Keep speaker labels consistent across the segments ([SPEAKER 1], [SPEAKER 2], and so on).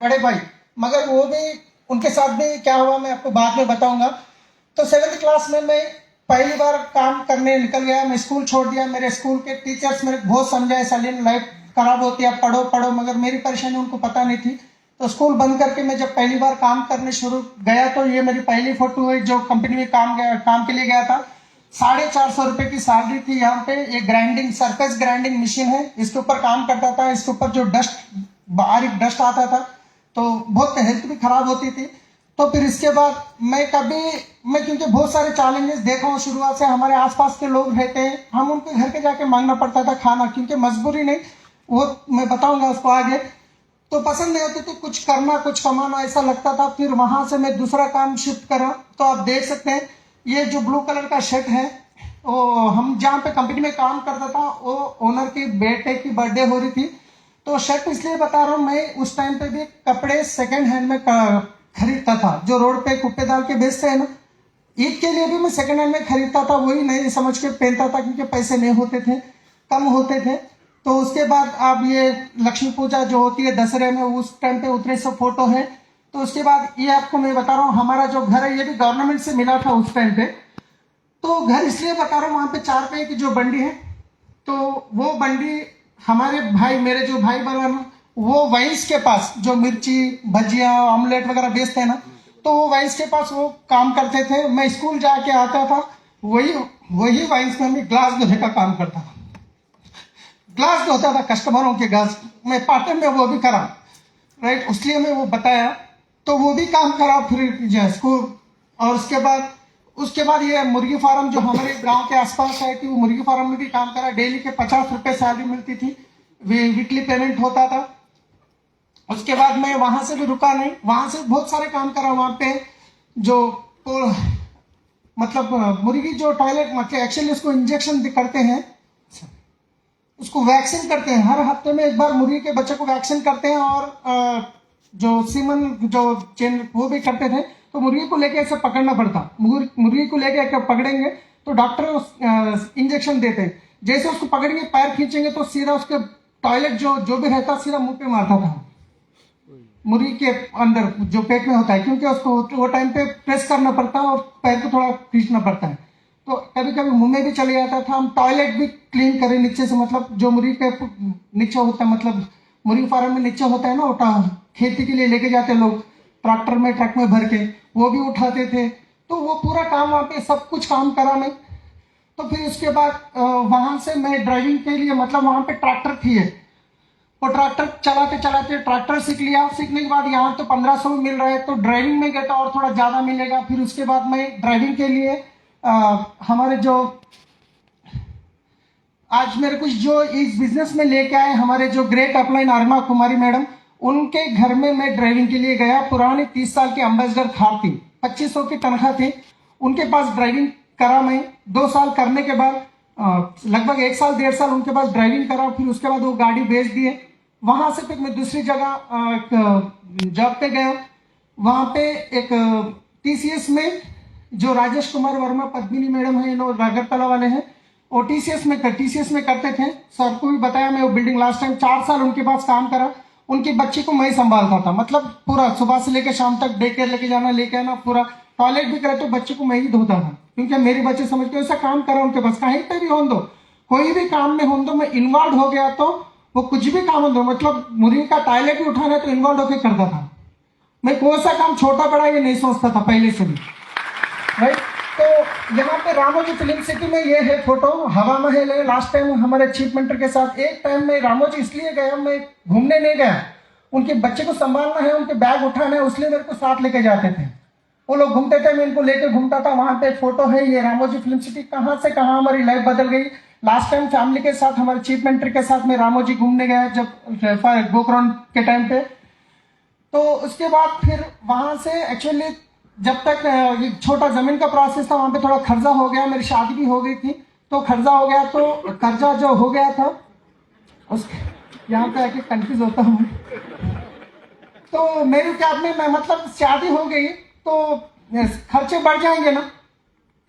[SPEAKER 1] बड़े भाई, मगर वो भी उनके साथ भी क्या हुआ मैं आपको बाद में बताऊंगा। तो 7th क्लास में मैं पहली बार काम करने निकल गया, मैं स्कूल छोड़ दिया। मेरे स्कूल के टीचर्स मेरे बहुत समझाए, सलीम लाइफ खराब होती है, पढ़ो पढ़ो, मगर मेरी परेशानी उनको पता नहीं थी। तो स्कूल बंद करके मैं जब पहली बार काम करने शुरू गया तो ये मेरी पहली फोटो है जो कंपनी में काम के लिए गया था। 450 रुपए की सैलरी थी। यहाँ पे एक ग्राइंडिंग सरफेस ग्राइंडिंग मशीन है, इसके ऊपर काम करता था। इसके ऊपर जो बारीक डस्ट आता था तो बहुत हेल्थ भी खराब होती थी। तो फिर इसके बाद मैं क्योंकि बहुत सारे चैलेंजेस देखा हूँ शुरुआत से। हमारे आसपास के लोग रहते हैं, हम उनके घर के जाके मांगना पड़ता था खाना, क्योंकि मजबूरी नहीं, वो मैं बताऊंगा उसको आगे। तो पसंद नहीं होती थी कुछ करना, कुछ कमाना, ऐसा लगता था। फिर वहां से मैं दूसरा काम शिफ्ट करा। तो आप देख सकते हैं ये जो ब्लू कलर का शर्ट है, वो हम जहाँ पे कंपनी में काम करता था वो ओनर की बेटे की बर्थडे हो रही थी। तो शर्ट इसलिए बता रहा हूँ, मैं उस टाइम पे भी कपड़े सेकंड हैंड में खरीदता था, जो रोड पे कुप्पे डाल के बेचते हैं ना। ईद के लिए भी मैं सेकंड हैंड में खरीदता था, वही नहीं समझ के पहनता था, क्योंकि पैसे नहीं होते थे, कम होते थे। तो उसके बाद अब ये लक्ष्मी पूजा जो होती है दशहरे में, उस टाइम पे उतने सब फोटो है। तो उसके बाद ये आपको मैं बता रहा हूँ, हमारा जो घर है ये भी गवर्नमेंट से मिला था उस टाइम पे। तो घर इसलिए बता रहा हूँ, वहां पे 4 पहिए की जो बंडी है, तो वो बंडी हमारे भाई, मेरे जो भाई बहन ना, वो वाइंस के पास जो मिर्ची भजिया ऑमलेट वगैरह बेचते हैं ना, तो वो वाइंस के पास वो काम करते थे। मैं स्कूल जाके आता था, वही वाइंस में मैं ग्लास धोने का काम करता था। ग्लास धोता था कस्टमरों के ग्लास, मैं पार्ट टाइम में वो भी करा, राइट, इसलिए मैं वो बताया। तो वो भी काम करा फिर स्कूल। और उसके बाद ये मुर्गी फार्म जो हमारे गांव के आसपास है, कि वो मुर्गी फार्म में भी काम करा। डेली के 50 रुपए सैलरी मिलती थी, वीकली पेमेंट होता था। उसके बाद मैं वहां से भी रुका नहीं, वहां से बहुत सारे काम करा। वहां पे जो मतलब मुर्गी जो टॉयलेट, मतलब एक्चुअली उसको इंजेक्शन करते हैं, उसको वैक्सीन करते हैं, हर हफ्ते में एक बार मुर्गी के बच्चे को वैक्सीन करते हैं। और जो सीमन जो चेन वो भी करते थे। तो मुर्गी को लेके ऐसे पकड़ना पड़ता, मुर्गी को लेके पकड़ेंगे तो डॉक्टर इंजेक्शन देते हैं। जैसे उसको पकड़ेंगे, पैर खींचेंगे तो सीधा उसके टॉयलेट जो भी रहता सीधा मुंह पे मारता था, मुर्गी के अंदर जो पेट में होता है, क्योंकि उसको वो टाइम पे प्रेस करना पड़ता है और पैर को थोड़ा खींचना पड़ता है। तो कभी कभी मुंह में भी चले जाता था। हम टॉयलेट भी क्लीन करें नीचे से, मतलब जो मुर्गी के नीचे होता है, मतलब मुर्गी फार्म में नीचे होता है ना, वो खेती के लिए लेके जाते लोग ट्रैक्टर में, ट्रक में भर के, वो भी उठाते थे। तो वो पूरा काम वहाँ पे सब कुछ काम करा मैं। तो फिर उसके बाद वहां से मैं ड्राइविंग के लिए, मतलब वहां पे ट्रैक्टर थी, वो ट्रैक्टर चलाते चलाते ट्रैक्टर सीख लिया। सीखने के बाद यहाँ तो 1500 में मिल रहा है, तो ड्राइविंग में गया था और थोड़ा ज्यादा मिलेगा। फिर उसके बाद मैं ड्राइविंग के लिए हमारे जो आज मेरे कुछ जो इस बिजनेस में लेके आए, हमारे जो ग्रेट अपलाइन अरुणा कुमारी मैडम, उनके घर में मैं ड्राइविंग के लिए गया। पुरानी 30 साल की एम्बेसडर कार थी, 2500 की तनख्वाह थी, उनके पास ड्राइविंग करा मैं। 2 साल करने के बाद लगभग 1 साल 1.5 साल उनके पास ड्राइविंग करा। फिर उसके बाद वो गाड़ी बेच दिए। वहां से फिर मैं दूसरी जगह जॉब पे गया। वहां पे एक टीसीएस में जो राजेश कुमार वर्मा पद्मिनी मैडम है, लोग अगरतला वाले हैं, वो टीसीएस में करते थे। सबको भी बताया मैं, वो बिल्डिंग लास्ट टाइम 4 साल उनके पास काम करा। उनकी बच्ची को मैं ही संभालता था, मतलब पूरा सुबह से लेकर शाम तक डे केयर लेके जाना, लेके आना, पूरा टॉयलेट भी करे तो बच्चे को मैं ही धोता था, क्योंकि मेरे बच्चे समझ के ऐसा काम करा उनके पास। कहीं पे भी हो दो, कोई भी काम में हो दो, मैं इन्वॉल्व हो गया तो वो कुछ भी काम हो दो, मतलब मुर्गी का टॉयलेट भी उठाना तो इन्वॉल्व होकर करता था मैं। कोई सा काम छोटा बड़ा ये नहीं सोचता था पहले से भी, राइट। तो यहाँ पे रामोजी फिल्म सिटी में ये है फोटो, हवा महल है। लास्ट टाइम हमारे चीफ मिनिस्टर के साथ एक टाइम में रामोजी इसलिए गया, मैं घूमने नहीं गया, उनके बच्चे को संभालना है, उनके बैग उठाना है, इसलिए मेरे को साथ लेके जाते थे। वो लोग घूमते थे, मैं इनको लेके घूमता था। वहां पे फोटो है, ये रामोजी फिल्म सिटी। कहाँ से कहाँ हमारी लाइफ बदल गई। लास्ट टाइम फैमिली के साथ, हमारे चीफ मिनिस्टर के साथ मैं रामोजी घूमने गया, जब गोकर्ण के टाइम पे। तो उसके बाद फिर वहां से एक्चुअली जब तक छोटा जमीन का प्रोसेस था, वहां पे थोड़ा खर्चा हो गया, मेरी शादी भी हो गई थी, तो खर्चा हो गया। तो कर्जा जो हो गया था उसके यहाँ पे आके कंफ्यूज होता हूँ। तो मेरी क्या मैं मतलब शादी हो गई तो खर्चे बढ़ जाएंगे ना,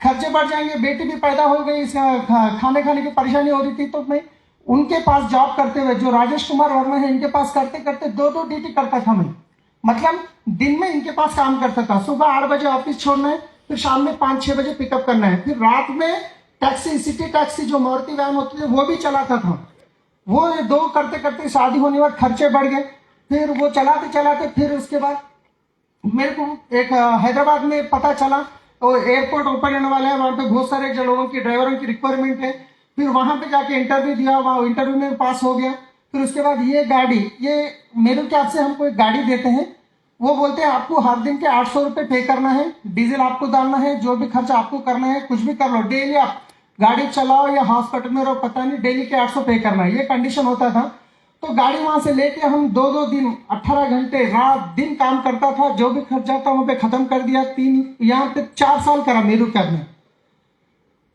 [SPEAKER 1] खर्चे बढ़ जाएंगे, बेटी भी पैदा हो गई, खाने की परेशानी हो रही थी। तो मैं उनके पास जॉब करते हुए, जो राजेश कुमार वर्मा है, इनके पास करते करते 2 ड्यूटी करता था मैं। मतलब दिन में इनके पास काम करता था। सुबह 8 बजे ऑफिस छोड़ना है, फिर शाम में 5-6 बजे पिकअप करना है, फिर रात में टैक्सी, सिटी टैक्सी जो मारुति वैन होती है वो भी चलाता था। वो दो करते करते शादी होने के बाद खर्चे बढ़ गए, फिर वो चलाते चलाते फिर उसके बाद मेरे को एक हैदराबाद में पता चला तो एयरपोर्ट ओपन होने वाला है, वहां पे बहुत सारे जो लोगों की ड्राइवरों की रिक्वायरमेंट है। फिर वहां पे जाके इंटरव्यू दिया, वहाँ इंटरव्यू में पास हो गया। फिर उसके बाद ये गाड़ी, ये मेरे ख्याल से हमको एक गाड़ी देते हैं, वो बोलते हैं आपको हर दिन के 800 रुपये पे करना है, डीजल आपको डालना है, जो भी खर्चा आपको करना है कुछ भी कर लो, डेली आप गाड़ी चलाओ या हॉस्पिटल में रहो पता नहीं, डेली के 800 पे करना है, ये कंडीशन होता था। तो गाड़ी वहां से लेके हम 2-2 दिन 18 घंटे रात दिन काम करता था, जो भी खर्चा था वहां पे खत्म कर दिया। यहाँ पे 4 साल करा मेरू कैब में।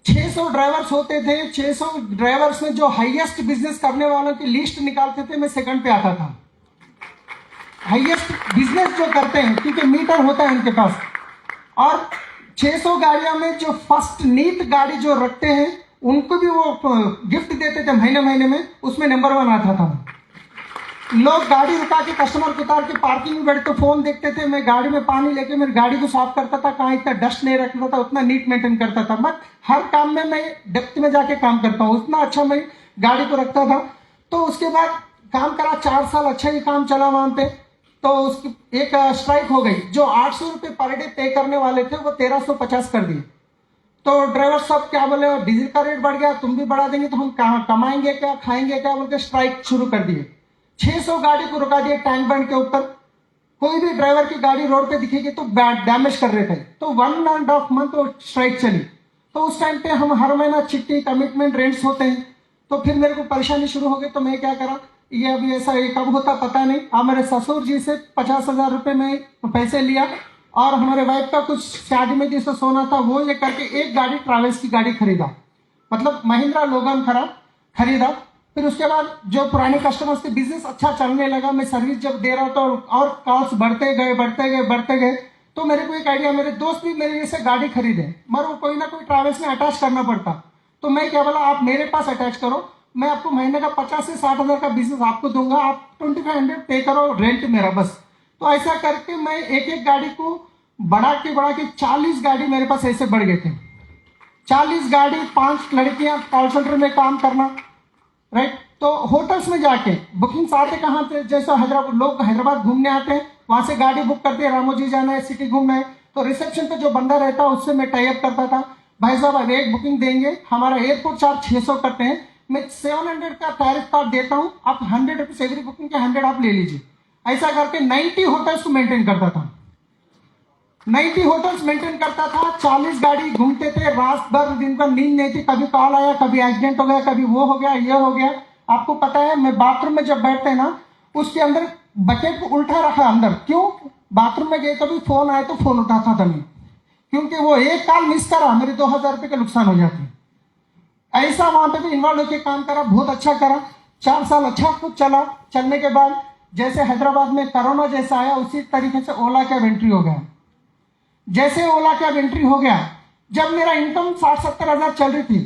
[SPEAKER 1] 600 ड्राइवर्स होते थे, 600 ड्राइवर्स में जो हाईएस्ट बिजनेस करने वालों की लिस्ट निकालते थे, मैं सेकंड पे आता था। हाईएस्ट बिजनेस जो करते हैं, क्योंकि मीटर होता है उनके पास, और 600 गाड़ियों में जो फर्स्ट नीट गाड़ी जो रखते हैं उनको भी वो गिफ्ट देते थे महीने महीने में, उसमें नंबर 1 आता था। लोग गाड़ी रुका के कस्टमर को उतार के पार्किंग में बैठ के फोन देखते थे, मैं गाड़ी में पानी लेके मेरी गाड़ी को साफ करता था, कहाँ इतना डस्ट नहीं रखता था, उतना नीट मेंटेन करता था। मैं हर काम में मैं डेप्थ में जाके काम करता हूँ, उतना अच्छा मैं गाड़ी को रखता था। तो उसके बाद काम करा 4 साल, अच्छा ही काम चला वहां पे। तो उसकी एक स्ट्राइक हो गई, जो 800 रुपये पर डे पे करने वाले थे वो 1350 कर दिए। तो ड्राइवर सब क्या बोले, डीजल का रेट बढ़ गया, तुम भी बढ़ा देंगे तो हम कहाँ कमाएंगे क्या, खाएंगे क्या, बोल के स्ट्राइक शुरू कर दिए। 600 गाड़ी को रुका दिया टैंक बंड के ऊपर। कोई भी ड्राइवर की गाड़ी रोड पे दिखेगी तो डैमेज कर रहे थे। तो 1.5 मंथ वो स्ट्राइक चली। तो उस टाइम पे हम हर महीना चिट्ठी, कमिटमेंट, रेंट्स होते हैं। तो फिर मेरे को परेशानी शुरू हो गई। तो मैं क्या करा, ये अभी ऐसा ये कब होता पता नहीं। अब मेरे ससुर जी से 50,000 रुपये में पैसे लिया, और हमारे वाइफ का कुछ शादी में जिससे सोना था वो ये करके एक गाड़ी ट्रैवल्स की गाड़ी खरीदा, मतलब महिंद्रा लोगन खरीदा। फिर उसके बाद जो पुराने कस्टमर्स थे, बिजनेस अच्छा चलने लगा, मैं सर्विस जब दे रहा था और कॉल्स बढ़ते गए। तो मेरे को एक आइडिया, मेरे दोस्त भी मेरे जैसे गाड़ी खरीदे, मगर वो कोई ना कोई ट्रैवल्स में अटैच करना पड़ता। तो मैं क्या बोला, आप मेरे पास अटैच करो, मैं आपको महीने का 50 से 60,000 का बिजनेस आपको दूंगा, आप 2500 पे करो रेंट मेरा बस। तो ऐसा करके मैं एक एक गाड़ी को बढ़ा के 40 गाड़ी मेरे पास ऐसे बढ़ गए थे। 40 गाड़ी, 5 लड़कियां कॉल सेंटर में काम करना, राइट। तो होटल्स में जाके बुकिंग्स आते कहाँ थे, जैसे हैदराबाद, लोग हैदराबाद घूमने आते हैं, वहां से गाड़ी बुक करते हैं, रामोजी जाना है, सिटी घूमना है, तो रिसेप्शन पे जो बंदा रहता है उससे मैं टाई अप करता था, भाई साहब अब एक बुकिंग देंगे, हमारा एयरपोर्ट चार्ज 600 करते हैं, मैं 700 का टैरिफ कार्ड देता हूँ, आप 100 रुपीज एवरी बुकिंग के 100 आप ले लीजिए। ऐसा करके 90 होटल्स को मेंटेन करता था। 90 होटल्स मेंटेन करता था, 40 गाड़ी घूमते थे, रात भर दिन भर नींद नहीं थी, कभी कॉल आया, कभी एक्सीडेंट हो गया, कभी वो हो गया, ये हो गया। आपको पता है, मैं बाथरूम में जब बैठते ना, उसके अंदर बकेट को उल्टा रखा अंदर, क्यों, बाथरूम में गए कभी फोन आए तो फोन उठाता था मैं, क्योंकि वो एक कॉल मिस करा मेरे 2000 रुपये के नुकसान हो जाते। ऐसा वहां पे भी इन्वॉल्व होकर काम करा, बहुत अच्छा करा। 4 साल अच्छा कुछ चला। चलने के बाद जैसे हैदराबाद में कोरोना जैसा आया, उसी तरीके से ओला कैब एंट्री हो गया। जैसे ओला कैब एंट्री हो गया, जब मेरा इनकम 60-70 हजार चल रही थी,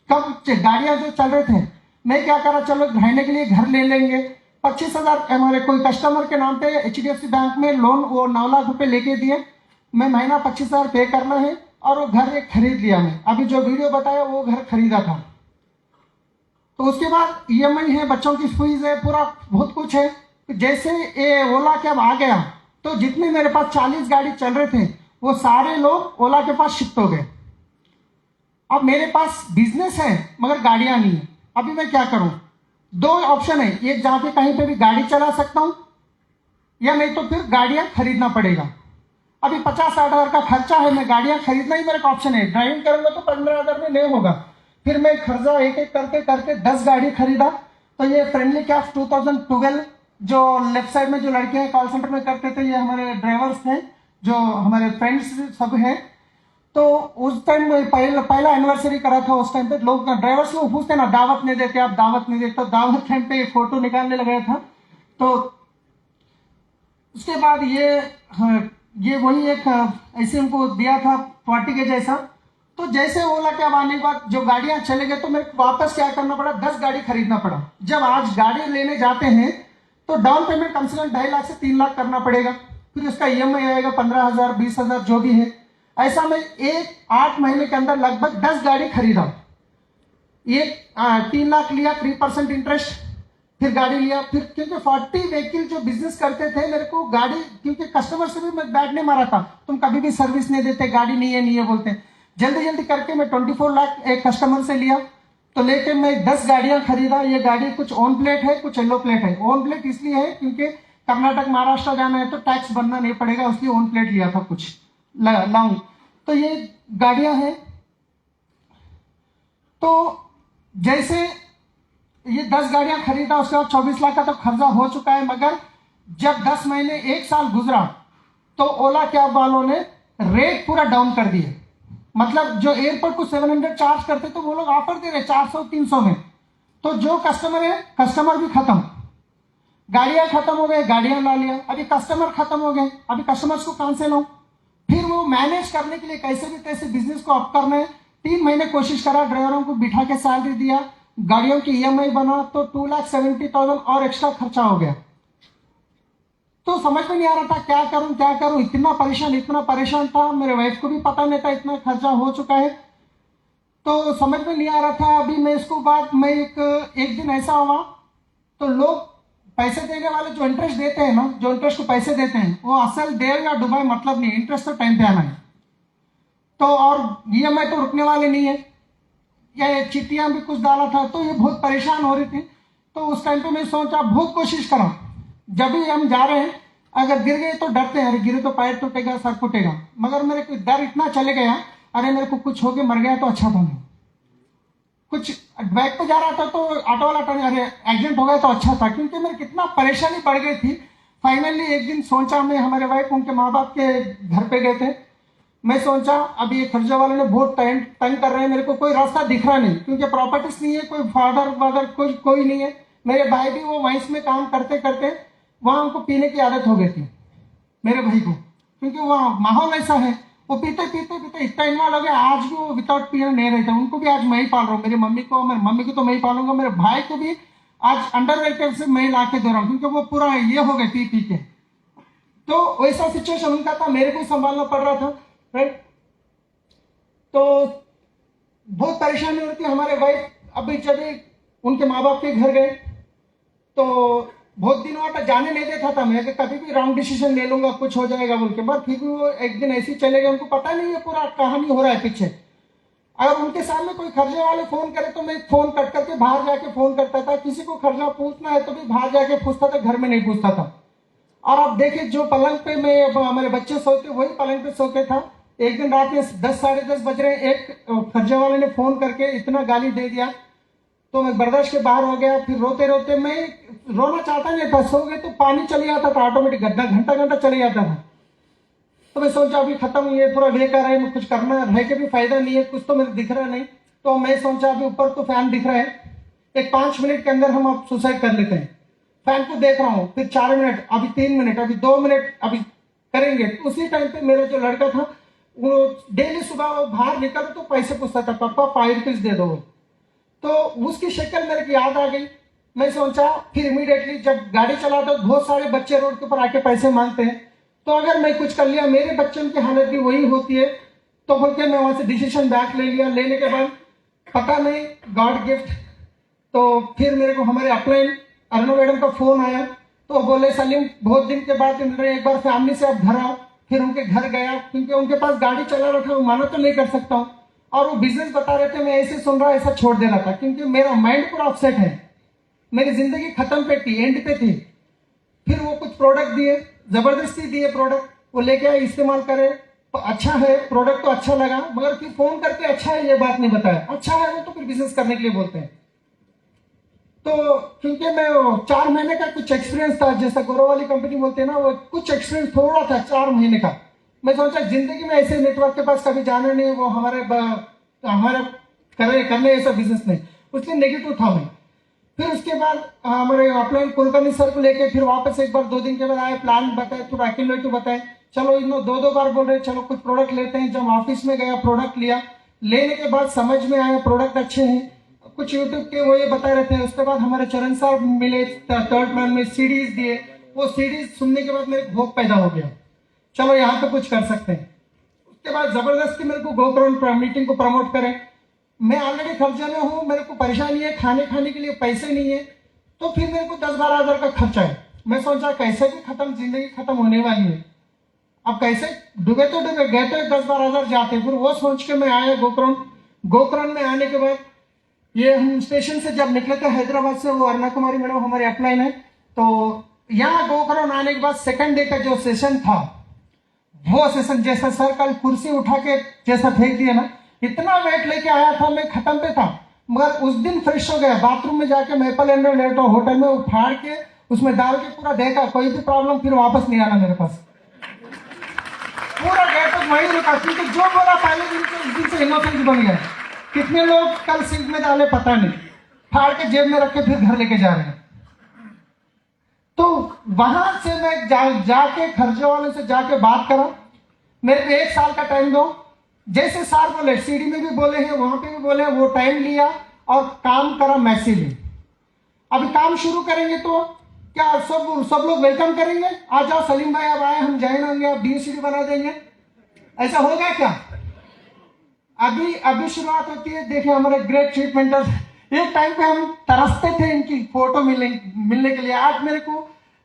[SPEAKER 1] कब गाड़ियां जो चल रहे थे, मैं क्या करा, चलो रहने के लिए घर ले लेंगे। 25,000 हमारे कोई कस्टमर के नाम पे HDFC बैंक में लोन, वो 9 लाख रुपए लेके दिए, मैं महीना 25,000 पे करना है, और वो घर एक खरीद लिया। मैं अभी जो वीडियो बताया वो घर खरीदा था। तो उसके बाद EMI है, बच्चों की फीस है, पूरा बहुत कुछ है। जैसे ये ओला कैब आ गया, तो जितने मेरे पास 40 गाड़ी चल रहे थे, वो सारे लोग ओला के पास शिफ्ट हो गए। अब मेरे पास बिजनेस है मगर गाड़ियां नहीं है। अभी मैं क्या करूं, 2 ऑप्शन है, एक जहां पे कहीं पे भी गाड़ी चला सकता हूं, या नहीं तो फिर गाड़ियां खरीदना पड़ेगा। अभी 50-60 हजार का खर्चा है, मैं गाड़ियां खरीदना ही मेरे को ऑप्शन है। ड्राइविंग करूंगा तो 15,000 में नहीं होगा। फिर मैं खर्चा एक एक करके 10 गाड़ी खरीदा। तो ये फ्रेंडली कैब 2012, जो लेफ्ट साइड में जो लड़के हैं कॉल सेंटर में करते थे, ये हमारे ड्राइवर्स थे, जो हमारे फ्रेंड्स सब हैं। तो उस टाइम पहला एनिवर्सरी करा था। उस टाइम पे लोग ड्राइवर्स लोग पूछते ना, दावत नहीं देते, आप दावत नहीं देते, तो दावत टाइम पे फोटो निकालने लगा था। तो उसके बाद ये वही एक ऐसे हमको दिया था पार्टी के जैसा। तो जैसे ओला कैब आने के बाद जो गाड़ियां चले गए, तो मेरे को वापस क्या करना पड़ा, 10 गाड़ी खरीदना पड़ा। जब आज गाड़ी लेने जाते हैं तो डाउन पेमेंट कम से कम 2.5 लाख से 3 लाख करना पड़ेगा। फिर उसका ईएमआई आएगा 15,000 20,000 जो भी है। ऐसा मैं 8 महीने के अंदर लगभग 10 गाड़ी खरीदा। ये 3 लाख लिया, 3% इंटरेस्ट, फिर गाड़ी लिया। फिर क्योंकि 40 व्हीकल जो बिजनेस करते थे मेरे को गाड़ी, क्योंकि कस्टमर से भी मैं बैठ नहीं मारा था, तुम कभी भी सर्विस नहीं देते, गाड़ी नहीं है बोलते। जल्दी जल्दी करके मैं 24 लाख एक कस्टमर से लिया, तो लेके मैं 10 गाड़ियां खरीदा। ये गाड़ी कुछ ऑन प्लेट है, कुछ येलो प्लेट है। ऑन प्लेट इसलिए है क्योंकि कर्नाटक महाराष्ट्र जाना है तो टैक्स भरना नहीं पड़ेगा, उसलिए ऑन प्लेट लिया था कुछ लाऊं। तो ये गाड़ियां हैं। तो जैसे ये 10 गाड़ियां खरीदा, उसके बाद 24 लाख का तो खर्चा हो चुका है। मगर जब 10 महीने 1 साल गुजरा तो ओला कैब वालों ने रेट पूरा डाउन कर दिए। मतलब जो एयरपोर्ट को 700 चार्ज करते तो वो लोग ऑफर दे रहे 400-300 में। तो जो कस्टमर है, कस्टमर भी खत्म, गाड़ियां खत्म हो गए, गाड़ियां ला लिया। अभी कस्टमर खत्म हो गए, अभी कस्टमर्स को कहां से लाऊं? फिर वो मैनेज करने के लिए कैसे भी कैसे बिजनेस को अप करना है। 3 महीने कोशिश करा, ड्राइवरों को बिठा के सैलरी दिया, गाड़ियों की ईएमआई बना, तो 2,70,000 और एक्स्ट्रा खर्चा हो गया। तो समझ में नहीं आ रहा था क्या करूं, इतना परेशान था। मेरे वाइफ को भी पता नहीं था इतना खर्चा हो चुका है, तो समझ में नहीं आ रहा था। अभी मैं इसको बाद में एक दिन ऐसा हुआ, तो लोग पैसे देने वाले जो इंटरेस्ट देते हैं ना, जो इंटरेस्ट को पैसे देते हैं, वो असल देव या डुबाई मतलब नहीं, इंटरेस्ट तो टाइम पे आना है। तो और ईएमआई तो रुकने वाले नहीं है, या चिट्ठियां भी कुछ डाला था, तो ये बहुत परेशान हो रही थी। तो उस टाइम पे मैं सोचा, बहुत कोशिश करा, जब भी हम जा रहे हैं अगर गिर गए तो डरते हैं, अरे गिरे तो पैर टूटेगा, सर टूटेगा। मगर मेरे को डर इतना चले गया, अरे मेरे को कुछ हो के मर गया तो अच्छा था नहीं। कुछ बैग पे जा रहा था तो ऑटो वाला टर्न, अरे एक्सीडेंट हो गया तो अच्छा था, क्योंकि मेरी कितना परेशानी बढ़ गई थी। फाइनली एक दिन सोचा, मैं हमारे वाइफ उनके माँ बाप के घर पे गए थे। मैं सोचा अभी ये खर्चा वाले ने बहुत तंग कर रहे हैं, मेरे को कोई रास्ता दिख रहा नहीं, क्योंकि प्रॉपर्टीज नहीं है, कोई फादर कोई नहीं है। मेरे भाई भी वो वाइंस में काम करते करते वहां उनको पीने की आदत हो गई थी मेरे भाई को, क्योंकि वहाँ माहौल ऐसा है, वो पीते इतना इन्वॉल्व हो गया, आज भी वो विदाउट पीने नहीं रहते। उनको भी आज मैं ही पाल रहा हूँ, मेरी मम्मी को तो मैं ही पालूंगा, मेरे भाई को भी आज अंडरवेयर से मैं ही ला के दे रहा हूँ, क्योंकि वो पूरा ये हो गए पी के। तो वैसा सिचुएशन उनका था, मेरे को संभालना पड़ रहा था, राइट। तो बहुत परेशानी हो रही थी। हमारे वाइफ अभी जब उनके माँ बाप के घर गए तो बहुत दिन वहां पर जाने नहीं देता था मैं, कि कभी भी रॉन्ग डिसीजन ले लूंगा, कुछ हो जाएगा बोल के। बट फिर भी वो एक दिन ऐसे ही चले गए, उनको पता नहीं है पूरा कहानी हो रहा है पीछे। अगर उनके सामने कोई खर्चे वाले फोन करे तो मैं फोन कट करके बाहर जाके फोन करता था। किसी को खर्चा पूछना है तो भी बाहर जाके पूछता था, घर में नहीं पूछता था। और आप देखिए, जो पलंग पे मैं हमारे बच्चे सोते वही पलंग पे सोते था। एक दिन रात में 10 साढ़े 10 बज रहे, एक खर्चे वाले ने फोन करके इतना गाली दे दिया, तो मैं बर्दाश्त के बाहर हो गया। फिर रोते रोते, मैं रोना चाहता नहीं था, सो गए तो पानी चले जाता था ऑटोमेटिक, घंटा चले जाता था। तो मैं सोचा अभी खत्म, ये पूरा बेकार है, कुछ करना रह के भी फायदा नहीं है, कुछ तो मेरे दिख रहा नहीं। तो मैं सोचा अभी ऊपर तो फैन दिख रहा है, एक 5 मिनट के अंदर हम अब सुसाइड कर लेते हैं। फैन को देख रहा हूँ, फिर 4 मिनट, अभी 3 मिनट, अभी 2 मिनट, अभी करेंगे। उसी टाइम पे मेरा जो लड़का था वो डेली सुबह वो बाहर निकल तो पैसे पूछता था, पापा 5 रुपीज दे दो। तो उसकी शक्ल मेरे को याद आ गई। मैं सोचा फिर इमीडिएटली, जब गाड़ी चलाता तो बहुत सारे बच्चे रोड के ऊपर आके पैसे मांगते हैं, तो अगर मैं कुछ कर लिया, मेरे बच्चों की हालत भी वही होती है, तो बोल के मैं वहां से डिसीजन बैक ले लिया। लेने के बाद पता नहीं, गॉड गिफ्ट, तो फिर मेरे को हमारे अपलाइन अरुणा मैडम का फोन आया, तो बोले सलीम बहुत दिन के बाद एक बार फैमिली से आप घर आओ। फिर उनके घर गया, क्योंकि उनके पास गाड़ी चला रहा था, वो माना तो नहीं कर सकता हूँ, और वो बिजनेस बता रहे थे, मैं ऐसे सुन रहा ऐसा छोड़ दे रहा था, क्योंकि मेरा माइंड पूरा अपसेट है, मेरी जिंदगी खत्म पे थी, एंड पे थी। फिर वो कुछ प्रोडक्ट दिए, जबरदस्ती दिए प्रोडक्ट, वो लेके आए, इस्तेमाल करे, तो अच्छा है प्रोडक्ट, तो अच्छा लगा, मगर फिर फोन करके अच्छा है ये बात नहीं बताया। अच्छा है वो तो फिर बिजनेस करने के लिए बोलते हैं। तो क्योंकि मैं 4 महीने का कुछ एक्सपीरियंस था, जैसा गौरव वाली कंपनी बोलते हैं ना, वो कुछ एक्सपीरियंस थोड़ा था 4 महीने का। मैं सोचा जिंदगी में ऐसे नेटवर्क के पास कभी जाना नहीं, वो हमारे करने ऐसा बिजनेस नहीं, उसके नेगेटिव था मैं। फिर उसके बाद हमारे अपलाइन कुलकर्णी सर को लेके फिर वापस एक बार 2 दिन के बाद आए, प्लान बताए, थोड़ा एक्यूमुलेटिव बताए, चलो इन 2 बार बोल रहे चलो कुछ प्रोडक्ट लेते हैं। जब ऑफिस में गया, प्रोडक्ट लिया, लेने के बाद समझ में आया प्रोडक्ट अच्छे हैं, कुछ यूट्यूब के वो ये बता रहे थे। उसके बाद हमारे चरण साहब मिले, 3rd प्लान में सीडीज दिए, वो सीडीज सुनने के बाद मेरे भोग पैदा हो गया। चलो यहाँ पे कुछ कर सकते हैं। उसके बाद जबरदस्ती मेरे को गोकर्ण मीटिंग को प्रमोट करें। मैं ऑलरेडी खर्चे में हूँ, मेरे को परेशानी है, खाने के लिए पैसे नहीं है, तो फिर मेरे को 10-12 हज़ार का खर्चा है। मैं सोचा कैसे भी खत्म, जिंदगी खत्म होने वाली है, अब कैसे डूबे तो डूबे, गए तो 10-12 हज़ार जाते। फिर वो सोच के मैं आया गोकर्ण में आने के बाद ये हम स्टेशन से जब निकले थे हैदराबाद से, वो अरुणा कुमारी मैडम हमारे अपलाइन है, तो यहाँ गोकर्ण आने के बाद सेकंड डे का जो सेशन था, वो सेशन जैसा सर कल कुर्सी उठा के जैसा फेंक दिया ना, इतना वेट लेके आया था, मैं खत्म पे था, मगर उस दिन फ्रेश हो गया। बाथरूम में जाके मैपल एंड होटल में वो फाड़ के उसमें डाल के पूरा देखा, कोई भी प्रॉब्लम, फिर वापस नहीं आना मेरे पास। पूरा गेट तक वहीं रुका, क्योंकि जो बोला पहले दिन से उस दिन से इनोसेंस बन गया। कितने लोग कल सिंक में डाले पता नहीं, फाड़ के जेब में रख के फिर घर लेके जा रहे हैं। तो वहां से मैं जाके खर्चे वाले से जाके बात करा, मेरे को 1 साल का टाइम दो। जैसे सर बोले, सीडी में भी बोले हैं, वहां पे भी बोले, वो टाइम लिया और काम करा मैसिवली। अभी काम शुरू करेंगे तो क्या सब लोग वेलकम करेंगे, आ जाओ सलीम भाई अब आए, हम ज्वाइन होंगे, अब DCD बना देंगे, ऐसा होगा क्या? अभी शुरुआत होती है। देखिए हमारे ग्रेट चीफ मेंटर्स, एक टाइम पे हम तरसते थे इनकी फोटो मिलने के लिए। आज मेरे को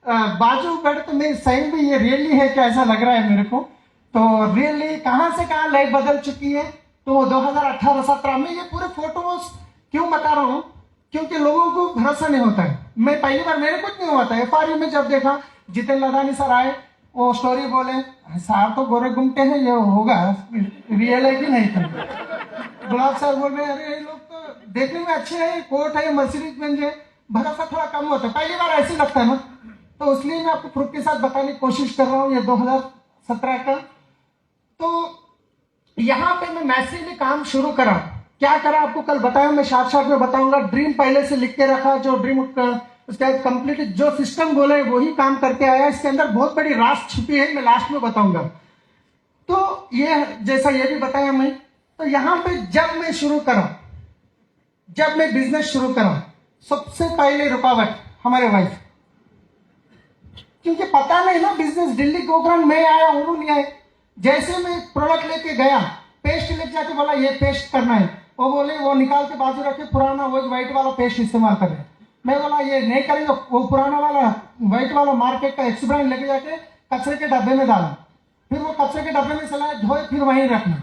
[SPEAKER 1] बाजू बैठ तो मैं सही में ये रियली है क्या, ऐसा लग रहा है मेरे को। तो रियली कहां से कहां लाइफ बदल चुकी है। तो 2018-17 में ये पूरे फोटोज क्यों बता रहा हूं, क्योंकि लोगों को भरोसा नहीं होता है। मैं पहली बार, मेरे कुछ नहीं हुआ था, FRU में जब देखा जितेन लदानी सर आए, वो स्टोरी बोले, साहब तो गोरे गुमटे हैं, ये होगा रियल है कि नहीं। तो गुलाब सर बोल रहे, अरे ये लोग तो देखने में अच्छे हैं, कोट है, मर्सिडीज बेंज है, भरोसा थोड़ा कम होता है, पहली बार ऐसे लगता है ना। तो इसलिए मैं आपको प्रूफ के साथ बताने की कोशिश कर रहा हूँ, ये 2017 का। तो यहाँ पे मैं मैसिवली काम शुरू करा। क्या करा आपको कल बताया, मैं साथ में बताऊंगा। ड्रीम पहले से लिख के रखा, जो ड्रीम उसका कंप्लीट जो सिस्टम बोले वही काम करके आया। इसके अंदर बहुत बड़ी रास छुपी है, मैं लास्ट में बताऊंगा। तो ये जैसा ये भी बताया मैं, तो यहाँ पे जब मैं शुरू करा, जब मैं बिजनेस शुरू करा, सबसे पहले रुकावट हमारे वाइफ, क्योंकि पता नहीं ना बिजनेस। दिल्ली गोकर्ण में आया, उन्होंने नहीं आए। जैसे मैं प्रोडक्ट लेके गया, पेस्ट लेके जाके बोला ये पेस्ट करना है, वो बोले, वो निकाल के बाजू रखे, पुराना वो व्हाइट वाला पेस्ट इस्तेमाल कर रहे। मैं बोला ये नहीं करेंगे, वो पुराना वाला व्हाइट वाला मार्केट का एक्स ब्रांड लेके जाके कचरे के डब्बे में डाला, फिर वो कचरे के डब्बे में चलाए, धोए, फिर वहीं रखना।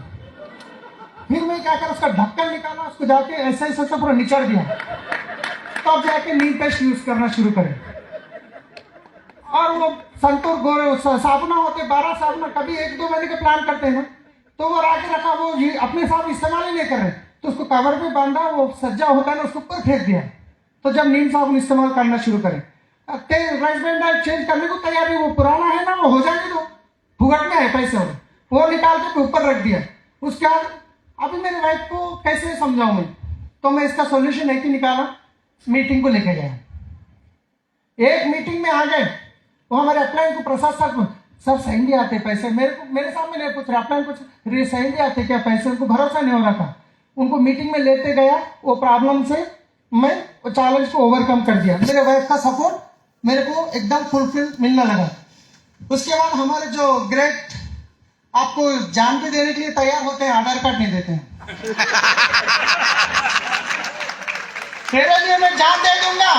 [SPEAKER 1] फिर मैं क्या करा, उसका ढक्कन निकाला, उसको जाके ऐसे पूरा निचड़ दिया, तब जाके नीम पेस्ट यूज करना शुरू करें। और वो संतूर गोरे साबुना होते, 12 साबुना, कभी 1-2 महीने का प्लान करते हैं ना, तो वो राके रखा, वो अपने साथ इस्तेमाल ही नहीं कर रहे, तो उसको कवर पे बांधा, वो सज्जा होता है ना, उसको ऊपर फेंक दिया। तो जब नीम साबुन इस्तेमाल करना शुरू करें, राइस ब्रांड चेंज करने को तैयार है, वो पुराना है ना, वो हो जाएंगे, तो फुगट में है पैसे, वो निकाल के ऊपर रख दिया। उसके बाद अभी मेरे वाइफ को कैसे समझाऊं मैं, तो मैं इसका सोल्यूशन एक ही निकाला, मीटिंग को लेके गया। एक मीटिंग में आ गए, वो हमारे अपलाइन को प्रसाद सर सही भी आते पैसे, मेरे सामने नहीं पूछ रहे, अपलाइन कुछ सही भी आते क्या पैसे, उनको भरोसा नहीं हो रहा था। उनको मीटिंग में लेते गया, वो प्रॉब्लम से मैं वो चैलेंज को ओवरकम कर दिया। मेरे वाइफ का सपोर्ट मेरे को एकदम फुलफिल मिलने लगा। उसके बाद हमारे जो ग्रेट आपको जान के देने के लिए तैयार होते हैं, आधार कार्ड नहीं देते हैं। तेरे लिए मैं जान दे दूंगा,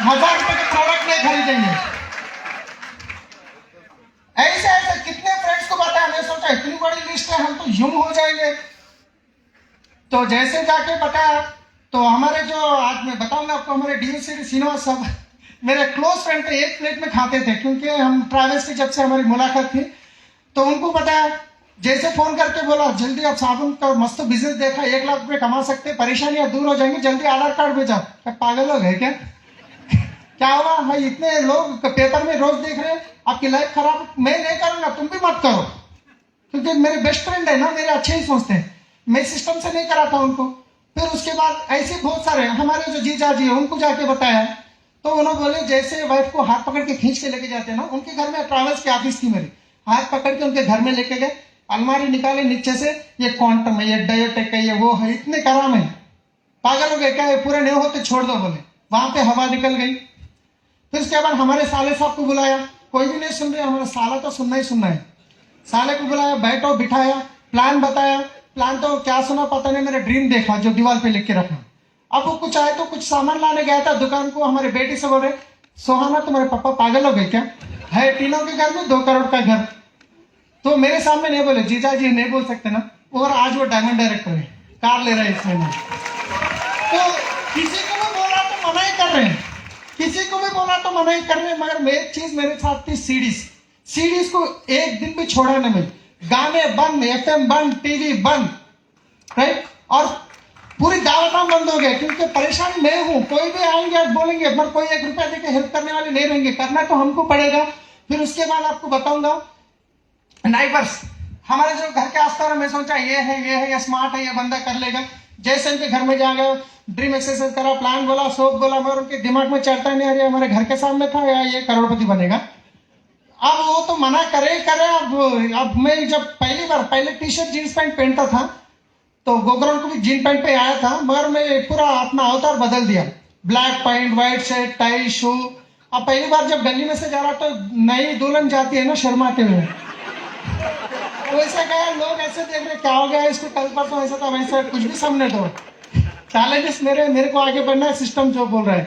[SPEAKER 1] 1000 रुपए के प्रोडक्ट नहीं खरीदेंगे। ऐसे ऐसे कितने फ्रेंड्स को बताया, मैं सोचा इतनी बड़ी लिस्ट है, हम तो यूं हो जाएंगे। तो जैसे जाके बताया, तो हमारे जो आज मैं बताऊंगा आपको, हमारे DCD श्रीनिवास सब मेरे क्लोज फ्रेंड थे, एक प्लेट में खाते थे, क्योंकि हम ट्रैवल्स की जब से हमारी मुलाकात थी, तो उनको बताया। जैसे फोन करके बोला, जल्दी आप साबुन का मस्त बिजनेस देखा, 1 लाख रुपए कमा सकते, परेशानियां दूर हो जाएंगी, जल्दी आधार कार्ड भेजा। क्या पागल लोग है क्या? क्या हुआ भाई, इतने लोग पेपर में रोज देख रहे हैं, आपकी लाइफ खराब, मैं नहीं करूंगा, तुम भी मत करो, क्योंकि मेरे बेस्ट फ्रेंड है ना, मेरे अच्छे ही सोचते हैं, मैं सिस्टम से नहीं कराता उनको। फिर उसके बाद ऐसे बहुत सारे हमारे जो जीजा जी है, उनको जाके बताया, तो उन्होंने बोले जैसे वाइफ को हाथ पकड़ के खींच के लेके जाते हैं ना, उनके घर में ट्रैवल्स की ऑफिस थी मेरी, हाथ पकड़ के उनके घर में लेके गए, अलमारी निकाले नीचे से, ये क्वांटम है, ये डायोटेक है, ये वो है, इतने कराम है, पागल हो गए क्या, ये पूरे नहीं होते छोड़ दो, बोले। वहां पे हवा निकल गई। फिर उसके बाद हमारे साले साहब को बुलाया, कोई भी नहीं सुन रहे, हमारा साला तो सुनना ही सुनना है। साले को बुलाया, बैठो बिठाया, प्लान बताया। प्लान तो क्या सुना पता नहीं, मेरा ड्रीम देखा जो दीवार पे लिख के रखा। अब वो कुछ आए तो कुछ सामान लाने गया था दुकान को, हमारे बेटी से बोल रहे, सोहाना तुम्हारे पापा पागल हो गए क्या, है टीनों के घर में 2 करोड़ का घर। तो मेरे सामने नहीं बोले, जीजा जी नहीं बोल सकते ना। और आज वो डायमंड डायरेक्टर है, कार ले रहा है इसमें ना। तो किसी को भी बोला तो मना ही कर रहे हैं, किसी को भी बोला तो मना ही कर रहे हैं। मगर एक चीज मेरे साथ थी, सीडीज को एक दिन भी छोड़ा नहीं मैं। गाने बंद, FM बंद, टीवी बंद, राइट। और पूरी दावतां बंद हो गए, क्योंकि परेशान मैं हूं। कोई भी आएंगे और बोलेंगे, पर कोई 1 रुपया देके हेल्प करने वाले नहीं रहेंगे, करना तो हमको पड़ेगा। फिर उसके बाद आपको बताऊंगा नाइबर्स, हमारे जो घर के आसपास, मैं सोचा ये है, ये स्मार्ट है, ये बंदा कर लेगा। जैसे उनके घर में जा गए, ड्रीम एक्सरसाइज करा, प्लान बोला, सोप बोला, मगर उनके दिमाग में चढ़ता नहीं, अरे हमारे घर के सामने था या ये करोड़पति बनेगा। अब वो तो मना करे। अब मैं जब पहले टी शर्ट जींस पैंट पहनता था, तो गोग्राउंड को भी जीन पैंट पे आया था, मगर मैं पूरा अपना अवतार बदल दिया। Black pant, white shirt, tie, shoe. अब पहली बार जब गली में से जा रहा तो नई दुल्हन जाती है ना शर्माते हुए, वैसे गया, लोग ऐसे देख रहे क्या हो गया इसको, कल पर तो ऐसा था वैसा, कुछ भी सामने दो। चैलेंजेस मेरे को आगे बढ़ना है, सिस्टम जो बोल रहा है।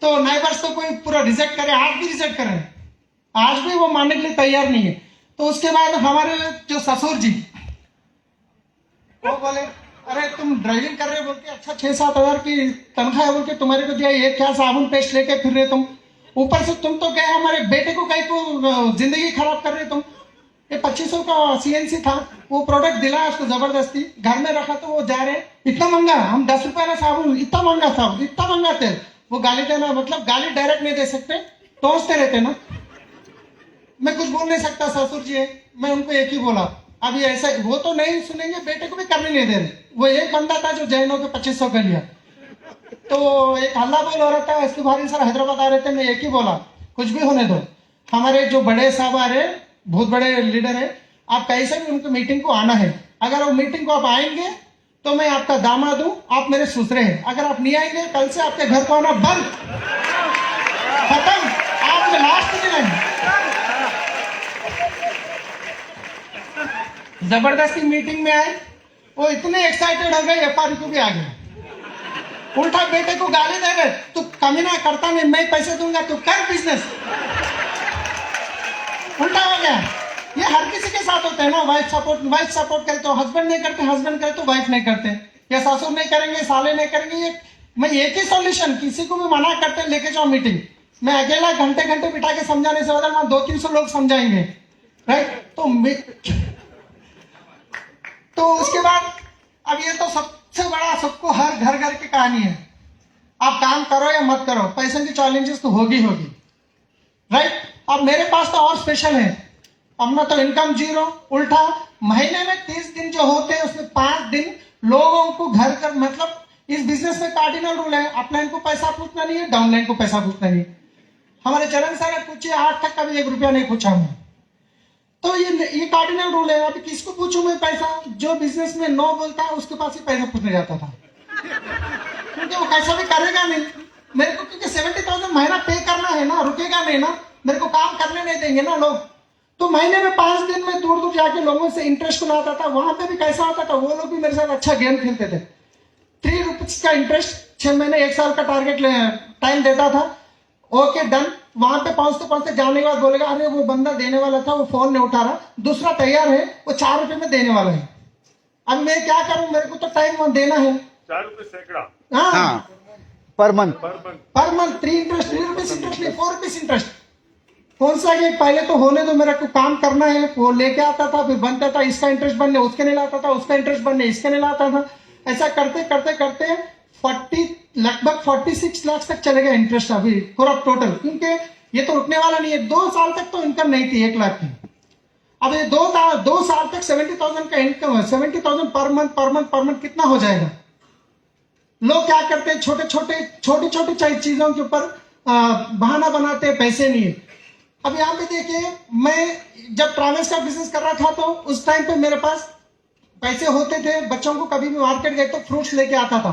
[SPEAKER 1] तो नाइबर्स तो कोई पूरा रिजेक्ट करे, आज भी रिजेक्ट करे, आज भी वो मानने के लिए तैयार नहीं है। तो उसके बाद हमारे जो ससुर जी, वो बोले, अरे तुम ड्राइविंग कर रहे हो बोल के, अच्छा 6-7 हजार की तनख्वाह है बोल के तुम्हारे को दिया, ये क्या साबुन पेस्ट लेके फिर रहे तुम। ऊपर से तुम तो गए हमारे बेटे को कहीं को जिंदगी खराब कर रहे तुम। ये 2500 का CNC था, वो प्रोडक्ट दिलाया उसको जबरदस्ती, घर में रखा तो वो जा रहे, इतना महंगा, हम 10 रुपए ना साबुन, इतना महंगा साबुन, इतना महंगा तेल, वो गाली देना, मतलब गाली डायरेक्ट नहीं दे सकते, टोसते रहते ना। मैं कुछ बोल नहीं सकता, ससुर जी है, मैं उनको एक ही बोला, अभी ऐसा, वो तो नहीं सुनेंगे, बेटे को भी करने नहीं दे रहे। वो एक बंदा था जो जैनों के 2500 का लिया, तो एक हल्ला बोल हो रहा था, इसके भारी सर हैदराबाद आ रहे थे, मैं एक ही बोला, कुछ भी होने दो, हमारे जो बड़े साहब आ रहे, बहुत बड़े लीडर है, आप कैसे भी उनको मीटिंग को आना है। अगर वो मीटिंग को आप आएंगे तो मैं आपका दामाद हूं, आप मेरे ससुरे हैं। अगर आप नहीं आएंगे, कल से आपके घर को आना बंद, खत्म, आप लास्ट दिन है। जबरदस्ती मीटिंग में आए, वो इतने एक्साइटेड हो गए, FRU को भी आ गए, उल्टा बेटे को गाली दे रहे, तू कमीना करता नहीं, मैं पैसे दूंगा, तू कर बिजनेस। उल्टा हो गया। ये हर किसी के साथ होता है ना, वाइफ सपोर्ट करे तो हस्बैंड नहीं करते, हस्बैंड करे तो वाइफ नहीं करते, या ससुर नहीं करेंगे, साले नहीं करेंगे। ये मैं एक ही सॉल्यूशन, किसी को भी मना करते लेके जाओ मीटिंग, मैं अकेला घंटे बिठा के समझाने से बदल वहां 200-300 लोग समझाएंगे, राइट। तो उसके बाद अब ये तो सबसे बड़ा, सबको हर घर की कहानी है, आप काम करो या मत करो, पैसे की चैलेंजेस तो होगी, राइट। अब मेरे पास तो और स्पेशल है, अपना तो इनकम 0, उल्टा महीने में 30 दिन जो होते हैं उसमें 5 दिन लोगों को घर कर, मतलब इस बिजनेस में कार्डिनल रूल है, अपलाइन को पैसा पूछना नहीं है, डाउनलाइन को पैसा पूछना नहीं है। हमारे चरण सर ने पूछे, आज तक कभी 1 रुपया नहीं पूछा मैं, तो ये कार्डिनल रूल है। अभी किसको पूछूं मैं पैसा, जो बिजनेस में नो बोलता है उसके पास ही पैसा पूछने जाता था, क्योंकि वो कैसा भी करेगा नहीं मेरे को, क्योंकि 70,000 महीना पे करना है ना, रुकेगा नहीं ना, मेरे को काम करने नहीं देंगे ना लोग। तो महीने में 5 दिन में दूर जाके लोगों से इंटरेस्ट को लाता था, वहां पे भी कैसा होता था, वो लोग भी मेरे साथ अच्छा गेम खेलते थे। 3 रुपीज का इंटरेस्ट, 6 महीने 1 साल का टारगेट टाइम देता था, ओके डन। वहां पे पहुंचते जाने के बाद बोलेगा, अरे वो बंदा देने वाला था, वो फोन नहीं उठा रहा, दूसरा तैयार है, वो 4 रुपए में देने वाला है। अब मैं क्या करूं, मेरे को तो टाइम देना है,
[SPEAKER 2] 4 रुपए सैकड़ा,
[SPEAKER 3] हाँ, पर मंथ
[SPEAKER 1] 3 रुपीज इंटरेस्ट नहीं, 4 रुपीज इंटरेस्ट। कौन सा ये, पहले तो होने दो, मेरा को काम करना है, वो लेके आता था, फिर बनता था, इसका इंटरेस्ट बनने उसके नहीं लाता था, उसका इंटरेस्ट बनने इसके नहीं लाता था, ऐसा करते 40, लगभग 46 लाख तक चले गया इंटरेस्ट अभी पूरा टोटल, क्योंकि ये तो रुकने वाला नहीं है। 2 साल तक तो इनकम नहीं थी 1 लाख की, अब ये 2 साल तक 70,000 का इनकम है, 70,000 पर मंथ कितना हो जाएगा। लोग क्या करते हैं, छोटे चीजों के ऊपर बहाना बनाते हैं, पैसे नहीं है। अब यहाँ पे देखिए, मैं जब ट्रैवल्स का बिजनेस कर रहा था तो उस टाइम पे मेरे पास पैसे होते थे, बच्चों को कभी भी मार्केट गए तो फ्रूट्स लेके आता था,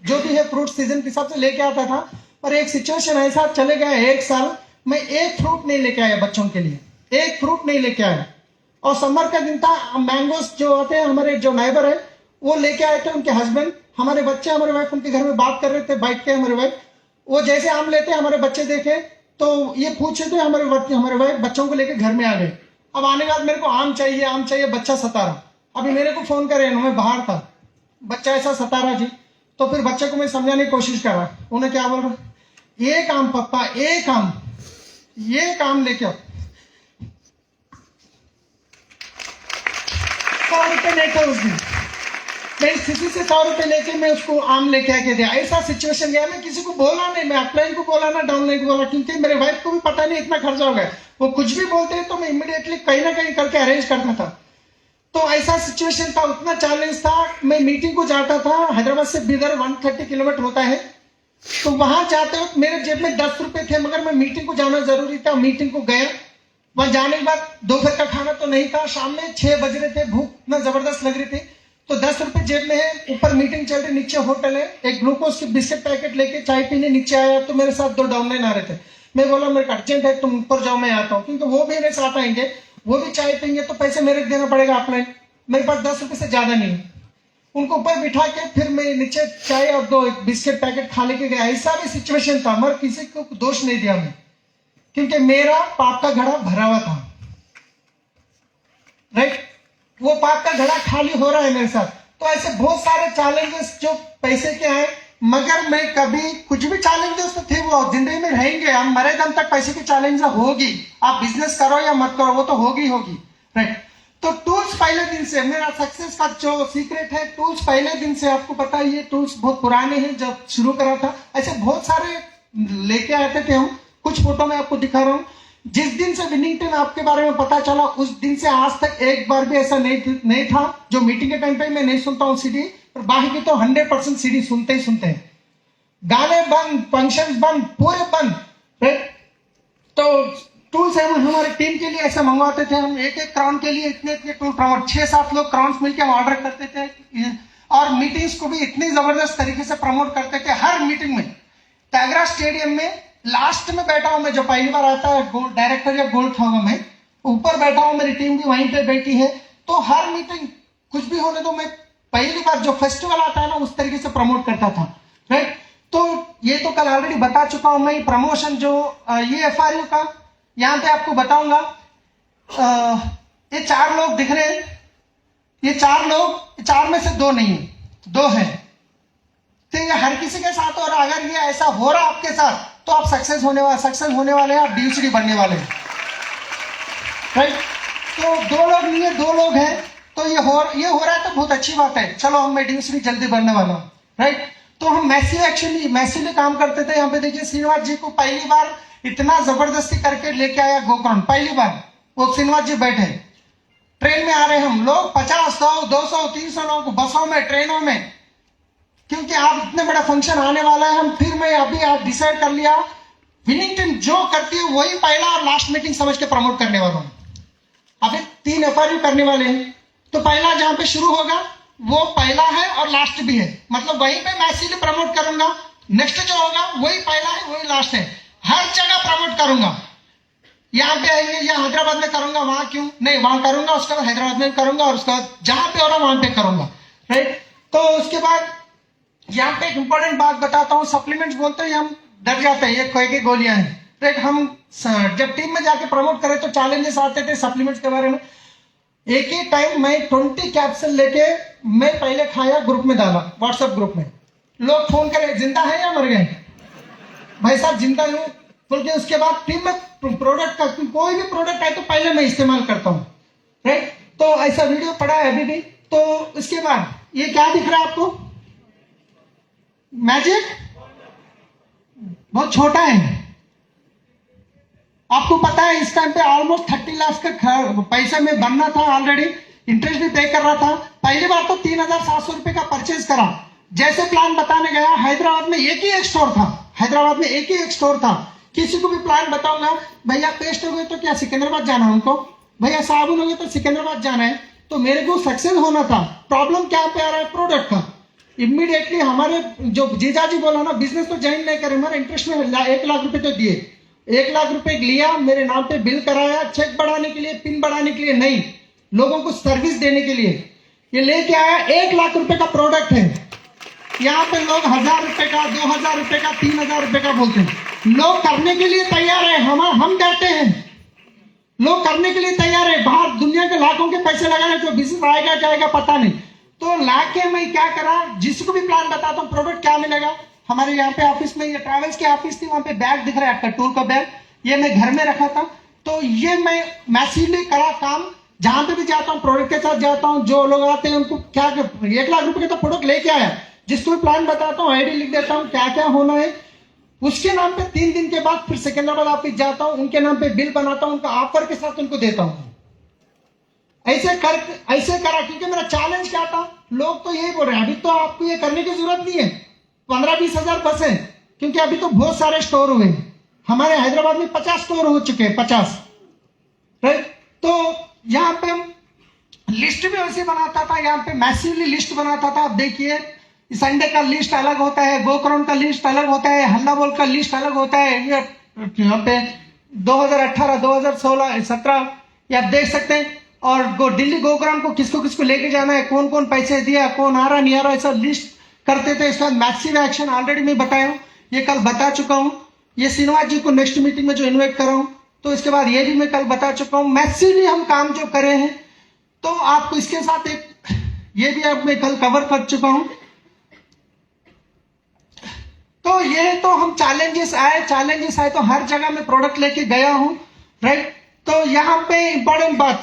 [SPEAKER 1] जो भी है फ्रूट सीजन के हिसाब से लेके आता था। पर एक सिचुएशन ऐसा चले गया, 1 साल मैं 1 फ्रूट नहीं लेके आया बच्चों के लिए, 1 फ्रूट नहीं लेके आया। और समर का दिन था, मैंगोस जो होते हैं हमारे जो नाइबर है वो लेके आए थे, उनके हस्बैंड, हमारे बच्चे, हमारे वाइफ उनके घर में बात कर रहे थे बैठ के, हमारे वाइफ वो जैसे आम लेते हमारे बच्चे देखे तो ये पूछे थे, हमारे वाइफ बच्चों को लेके घर में आ गए। अब आने के बाद मेरे को आम चाहिए, बच्चा सता रहा। अभी मेरे को फोन करे, मैं बाहर था, बच्चा ऐसा सता रहा जी। तो फिर बच्चे को मैं समझाने की कोशिश कर रहा, उन्हें क्या बोल रहा, एक आम पप्पा, एक आम, ये काम लेके आओ। 100 रुपए लेके उस दिन मैं किसी से 100 रुपए लेके मैं उसको आम लेके आके दिया। ऐसा सिचुएशन गया, मैं किसी को बोला नहीं, मैं अपलाइन को बोला ना डाउनलाइन को बोला, क्योंकि मेरे वाइफ को भी पता नहीं इतना खर्चा हो गया। वो कुछ भी बोलते हैं तो मैं इमीडिएटली कहीं ना कहीं करके अरेंज करता था। तो ऐसा सिचुएशन था, उतना चैलेंज था। मैं मीटिंग को जाता था, हैदराबाद से बीदर 130 किलोमीटर होता है। तो वहां जाते वक्त मेरे जेब में 10 रुपए थे, मगर मैं मीटिंग को जाना जरूरी था, मीटिंग को गया। वहां जाने के बाद दोपहर का खाना तो नहीं था, शाम में 6 बज रहे थे, भूख इतना जबरदस्त लग रही थी। तो 10 रुपए जेब में है, ऊपर मीटिंग चल रही, नीचे होटल है। एक ग्लूकोज की बिस्किट पैकेट लेके चाय पीने नीचे आया, तो मेरे साथ 2 डाउनलाइन आ रहे थे। मैं बोला मेरे अर्जेंट है, तुम ऊपर जाओ, मैं आता हूँ, क्योंकि वो भी मेरे साथ आएंगे, वो भी चाय पियेंगे, तो पैसे मेरे देना पड़ेगा अपलाइन। मेरे पास 10 रुपए से ज्यादा नहीं। उनको ऊपर बिठा के फिर मैं नीचे चाय और 2 बिस्किट पैकेट खा लेके गया। ऐसा भी सिचुएशन था, मगर किसी को दोष नहीं दिया मैं, क्योंकि मेरा पाप का घड़ा भरा हुआ था। राइट, वो पाप का घड़ा खाली हो रहा है मेरे साथ। तो ऐसे बहुत सारे चैलेंजेस जो पैसे के आए, मगर मैं कभी कुछ भी चैलेंजेस तो थे, वो जिंदगी में रहेंगे, हम मरे दम तक पैसे की चैलेंज होगी। आप बिजनेस करो या मत करो, वो तो होगी। राइट, तो टूल्स पहले दिन से मेरा सक्सेस का जो सीक्रेट है, टूल्स पहले दिन से आपको पता है, ये टूल्स बहुत पुराने हैं, जब शुरू करा था ऐसे बहुत सारे लेके आते थे हम। कुछ फोटो में आपको दिखा रहा हूँ। जिस दिन से विनिंग टीम आपके बारे में पता चला, उस दिन से आज तक एक बार भी ऐसा नहीं था जो मीटिंग के टाइम पे मैं नहीं सुनता हूँ सीडी, और बाकी तो 100% सीडी सुनते ही सुनते हैं। गाने बंद, फंक्शन बंद, पूरे बंद। तो टूल्स है हमारे टीम के लिए ऐसा मंगवाते थे हम, एक क्राउन के लिए इतने टूल प्रमोट, 6-7 लोग क्राउन्स मिलकर हम ऑर्डर करते थे, और मीटिंग्स को भी इतनी जबरदस्त तरीके से प्रमोट करते थे। हर मीटिंग में टाइगरा स्टेडियम में लास्ट में बैठा हूं मैं, जो पहली बार आता है गोल्ड डायरेक्टर या गोल्ड था मैं, ऊपर बैठा हूं, मेरी टीम भी वहीं पे बैठी है। तो हर मीटिंग कुछ भी होने दो, मैं पहली बार जो फेस्टिवल आता है ना उस तरीके से प्रमोट करता था। राइट, तो ये तो कल ऑलरेडी बता चुका हूं मैं। प्रमोशन जो ये FRU का यहां पे आपको बताऊंगा। ये 4 लोग दिख रहे हैं, ये 4 लोग, 4 में से 2 नहीं, 2 हैं। तो ये हर किसी के साथ, और अगर ये ऐसा हो रहा आपके साथ तो आप सक्सेस होने वाले हैं, आप DUCD बनने वाले हैं। राइट, तो 2 लोग नहीं है, 2 लोग हैं। तो ये हो रहा है तो बहुत अच्छी बात है। चलो हम मैं DUCD जल्दी बनने वाला हूँ। राइट, तो हम मैसिवली काम करते थे। यहाँ पे देखिए श्रीनिवास जी को पहली बार इतना जबरदस्ती करके लेके आया गोकर्ण, पहली बार वो श्रीनिवास जी बैठे ट्रेन में आ रहे हम लोग, 50, 100, 200, 300 लोग बसों में, ट्रेनों में, क्योंकि आप इतने बड़ा फंक्शन आने वाला है। हम फिर मैं अभी आप डिसाइड कर लिया, विनिंग टीम जो करती है वही पहला और लास्ट मीटिंग समझ के प्रमोट करने वाला हूं। अभी 3 FRU करने वाले हैं, तो पहला जहां पे शुरू होगा वो पहला है और लास्ट भी है, मतलब वहीं पे मैं इसीलिए प्रमोट करूंगा। नेक्स्ट जो होगा वही पहला है, वही लास्ट है, हर जगह प्रमोट करूंगा। यहाँ पे आएंगे, यहाँ हैदराबाद में करूंगा, वहां क्यों नहीं, वहां करूंगा, उसके बाद हैदराबाद में करूंगा, और उसके बाद जहां पे हो रहा वहां पे करूंगा। राइट, तो उसके बाद यहाँ पे एक इंपॉर्टेंट बात बताता हूँ। सप्लीमेंट्स बोलते हैं, हम डर जाते हैं, ये कोई की गोलियां हैं। राइट, हम जब टीम में जाके प्रमोट करें तो चैलेंजेस आते थे सप्लीमेंट्स के बारे में। एक ही टाइम में 20 कैप्सूल लेके मैं पहले खाया, ग्रुप में डाला, व्हाट्सएप ग्रुप में। लोग फोन करे, जिंदा है या मर गए? भाई साहब जिंदा हूं बोल के। उसके बाद टीम में प्रोडक्ट का कोई भी प्रोडक्ट है तो पहले मैं इस्तेमाल करता हूँ। राइट, तो ऐसा वीडियो पड़ा है अभी भी। तो इसके बाद ये क्या दिख रहा है आपको? मैजिक बहुत छोटा है, आपको पता है। इस टाइम पे ऑलमोस्ट 30 लाख का पैसा में बनना था, ऑलरेडी इंटरेस्ट भी पे कर रहा था। पहली बार तो 3,700 रुपए का परचेज करा। जैसे प्लान बताने गया, हैदराबाद में एक ही एक स्टोर था, किसी को भी प्लान बताऊंगा, भैया पेस्ट हो गए तो क्या सिकंदराबाद जाना है उनको, भैया साबुन हो गए तो सिकंदराबाद जाना है। तो मेरे को सक्सेस होना था। प्रॉब्लम क्या पे आ रहा है? प्रोडक्ट का। इमीडिएटली हमारे जो जीजाजी बोला ना, बिजनेस तो ज्वाइन नहीं करे, हमारे इंटरेस्ट में 1 लाख रुपए तो दिए, 1 लाख रुपए लिया, मेरे नाम पे बिल कराया, चेक बढ़ाने के लिए, पिन बढ़ाने के लिए नहीं, लोगों को सर्विस देने के लिए। ये लेके आया 1 लाख रुपए का प्रोडक्ट है। यहाँ पे लोग 1000 रुपए का, 2000 रुपए का, 3000 रुपए का बोलते हैं। लोग करने के लिए तैयार है, हम डरते हैं। लोग करने के लिए तैयार है, बाहर दुनिया के लाखों के पैसे लगाने, जो बिजनेस आएगा जाएगा पता नहीं। तो लाके मैं क्या करा, जिसको भी प्लान बताता हूँ प्रोडक्ट क्या मिलेगा। हमारे यहाँ पे ऑफिस में, ये ट्रैवल्स की ऑफिस थी, वहां पे बैग दिख रहा है आपका, टूर का बैग, ये मैं घर में रखा था। तो ये मैं मैसिवली करा काम, जहां पे भी जाता हूँ प्रोडक्ट के साथ जाता हूँ। जो लोग आते हैं उनको क्या 1 लाख रुपए का तो प्रोडक्ट लेके आया, जिसको भी प्लान बताता हूँ, आईडी लिख देता हूँ क्या क्या होना है, उसके नाम पे 3 दिन के बाद फिर सिकंदराबाद ऑफिस जाता हूँ, उनके नाम पे बिल बनाता हूँ, उनका ऑफर के साथ उनको देता हूँ। ऐसे करा, क्योंकि मेरा चैलेंज क्या था, लोग तो यही बोल रहे हैं अभी तो आपको ये करने की जरूरत नहीं है, 15-20 हजार बस है, क्योंकि अभी तो बहुत सारे स्टोर हुए हैं। हमारे हैदराबाद में 50 स्टोर हो चुके हैं, 50, राइट। तो यहाँ पे लिस्ट भी वैसे बनाता था, यहाँ पे मैसिवली लिस्ट बनाता था। आप देखिए, संडे का लिस्ट अलग होता है, गोकर्ण का लिस्ट अलग होता है, हल्ला बोल का लिस्ट अलग होता है। ये यहाँ पे 2018, 2016, 17 ये आप देख सकते हैं। और दिल्ली गोकर्ण को किसको किसको लेके जाना है, कौन कौन पैसे दिया, कौन आ रहा नहीं आ रहा, ऐसा लिस्ट करते थे। इसका मैसिव एक्शन ऑलरेडी मैं बताया हूँ, ये कल बता चुका हूँ। ये श्रीनिवास जी को नेक्स्ट मीटिंग में जो इन्वाइट कर रहा हूँ, तो इसके बाद ये भी मैं कल बता चुका हूँ। मैसिवली हम काम जो करे हैं, तो आपको इसके साथ एक ये भी अब मैं कल कवर कर चुका हूं। तो ये तो हम चैलेंजेस आए तो हर जगह मैं प्रोडक्ट लेके गया हूं, राइट। तो यहां पे इंपॉर्टेंट बात,